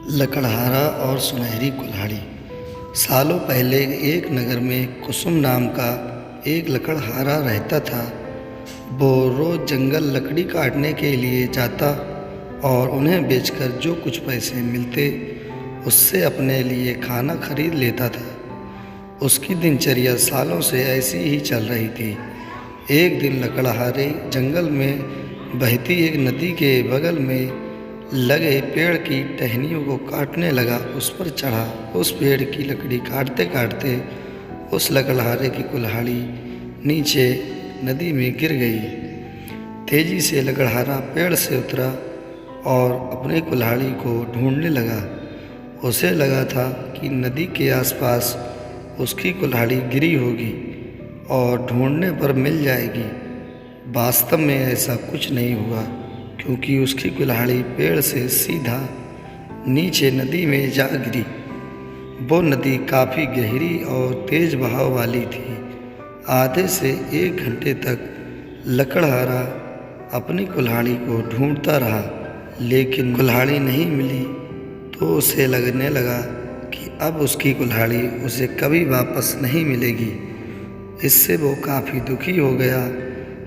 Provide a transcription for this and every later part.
लकड़हारा और सुनहरी कुल्हाड़ी। सालों पहले एक नगर में कुसुम नाम का एक लकड़हारा रहता था। वो रोज़ जंगल लकड़ी काटने के लिए जाता और उन्हें बेचकर जो कुछ पैसे मिलते उससे अपने लिए खाना खरीद लेता था। उसकी दिनचर्या सालों से ऐसी ही चल रही थी। एक दिन लकड़हारे जंगल में बहती एक नदी के बगल में लगे पेड़ की टहनियों को काटने लगा। उस पर चढ़ा। उस पेड़ की लकड़ी काटते काटते उस लकड़हारे की कुल्हाड़ी नीचे नदी में गिर गई। तेजी से लकड़हारा पेड़ से उतरा और अपनी कुल्हाड़ी को ढूंढने लगा। उसे लगा था कि नदी के आसपास उसकी कुल्हाड़ी गिरी होगी और ढूंढने पर मिल जाएगी। वास्तव में ऐसा कुछ नहीं हुआ, क्योंकि उसकी कुल्हाड़ी पेड़ से सीधा नीचे नदी में जा गिरी। वो नदी काफ़ी गहरी और तेज बहाव वाली थी। आधे से 1 घंटे तक लकड़हारा अपनी कुल्हाड़ी को ढूंढता रहा, लेकिन कुल्हाड़ी नहीं मिली। तो उसे लगने लगा कि अब उसकी कुल्हाड़ी उसे कभी वापस नहीं मिलेगी। इससे वो काफ़ी दुखी हो गया।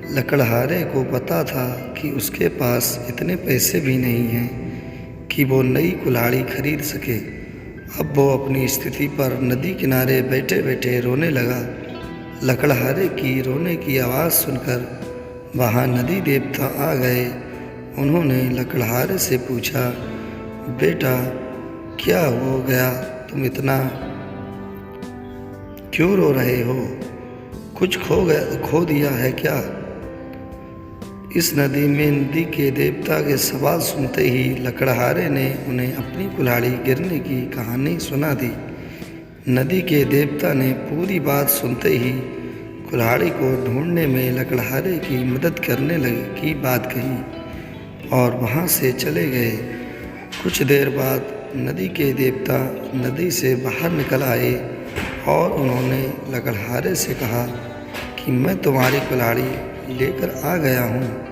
लकड़हारे को पता था कि उसके पास इतने पैसे भी नहीं हैं कि वो नई कुल्हाड़ी खरीद सके। अब वो अपनी स्थिति पर नदी किनारे बैठे बैठे रोने लगा। लकड़हारे की रोने की आवाज़ सुनकर वहाँ नदी देवता आ गए। उन्होंने लकड़हारे से पूछा, बेटा क्या हो गया, तुम इतना क्यों रो रहे हो? कुछ खो दिया है क्या? इस नदी में नदी के देवता के सवाल सुनते ही लकड़हारे ने उन्हें अपनी कुल्हाड़ी गिरने की कहानी सुना दी। नदी के देवता ने पूरी बात सुनते ही कुल्हाड़ी को ढूंढने में लकड़हारे की मदद करने लगे की बात कही और वहाँ से चले गए। कुछ देर बाद नदी के देवता नदी से बाहर निकल आए और उन्होंने लकड़हारे से कहा कि मैं तुम्हारी कुल्हाड़ी लेकर आ गया हूँ।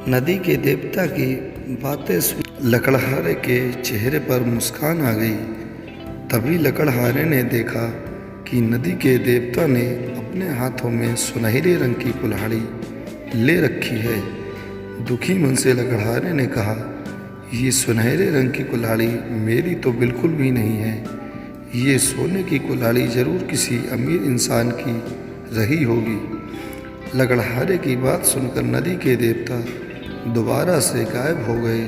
नदी के देवता की बातें सुन लकड़हारे के चेहरे पर मुस्कान आ गई। तभी लकड़हारे ने देखा कि नदी के देवता ने अपने हाथों में सुनहरे रंग की कुल्हाड़ी ले रखी है। दुखी मन से लकड़हारे ने कहा, ये सुनहरे रंग की कुल्हाड़ी मेरी तो बिल्कुल भी नहीं है। ये सोने की कुल्हाड़ी जरूर किसी अमीर इंसान की रही होगी। लकड़हारे की बात सुनकर नदी के देवता दोबारा से गायब हो गए।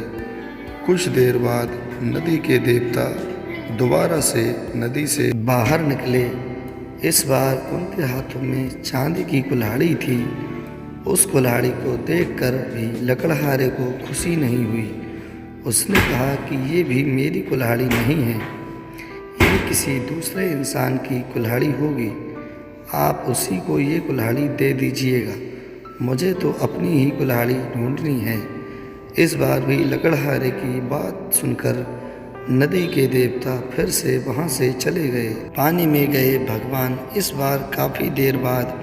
कुछ देर बाद नदी के देवता दोबारा से नदी से बाहर निकले। इस बार उनके हाथों में चांदी की कुल्हाड़ी थी। उस कुल्हाड़ी को देखकर भी लकड़हारे को खुशी नहीं हुई। उसने कहा कि ये भी मेरी कुल्हाड़ी नहीं है, ये किसी दूसरे इंसान की कुल्हाड़ी होगी। आप उसी को ये कुल्हाड़ी दे दीजिएगा, मुझे तो अपनी ही कुल्हाड़ी ढूंढनी है। इस बार भी लकड़हारे की बात सुनकर नदी के देवता फिर से वहाँ से चले गए। पानी में गए भगवान इस बार काफ़ी देर बाद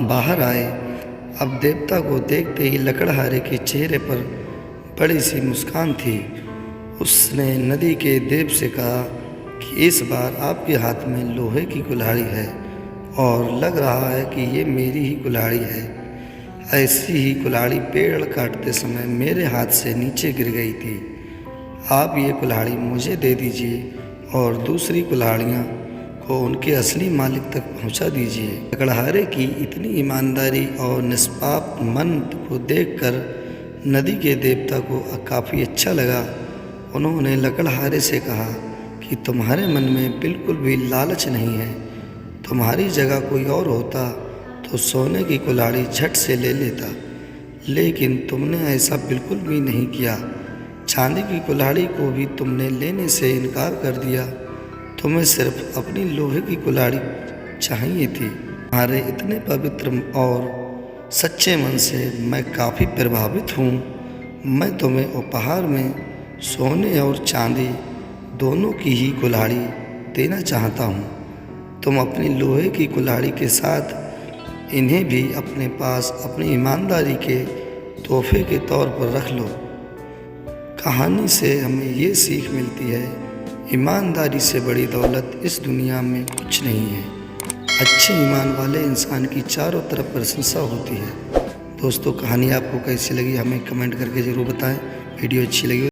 बाहर आए। अब देवता को देखते ही लकड़हारे के चेहरे पर बड़ी सी मुस्कान थी। उसने नदी के देव से कहा कि इस बार आपके हाथ में लोहे की कुल्हाड़ी है और लग रहा है कि ये मेरी ही कुल्हाड़ी है। ऐसी ही कुल्हाड़ी पेड़ काटते समय मेरे हाथ से नीचे गिर गई थी। आप ये कुल्हाड़ी मुझे दे दीजिए और दूसरी कुल्हाड़ियाँ को उनके असली मालिक तक पहुँचा दीजिए। लकड़हारे की इतनी ईमानदारी और निष्पाप मन को देखकर नदी के देवता को काफ़ी अच्छा लगा। उन्होंने लकड़हारे से कहा कि तुम्हारे मन में बिल्कुल भी लालच नहीं है। तुम्हारी जगह कोई और होता तो सोने की कुल्हाड़ी झट से ले लेता, लेकिन तुमने ऐसा बिल्कुल भी नहीं किया। चांदी की कुल्हाड़ी को भी तुमने लेने से इनकार कर दिया। तुम्हें सिर्फ अपनी लोहे की कुल्हाड़ी चाहिए थी। तुम्हारे इतने पवित्र और सच्चे मन से मैं काफ़ी प्रभावित हूँ। मैं तुम्हें उपहार में सोने और चांदी दोनों की ही कुल्हाड़ी देना चाहता हूँ। तुम अपनी लोहे की कुल्हाड़ी के साथ इन्हें भी अपने पास अपनी ईमानदारी के तोहफे के तौर पर रख लो। कहानी से हमें ये सीख मिलती है, ईमानदारी से बड़ी दौलत इस दुनिया में कुछ नहीं है। अच्छे ईमान वाले इंसान की चारों तरफ प्रशंसा होती है। दोस्तों, कहानी आपको कैसी लगी हमें कमेंट करके ज़रूर बताएं। वीडियो अच्छी लगी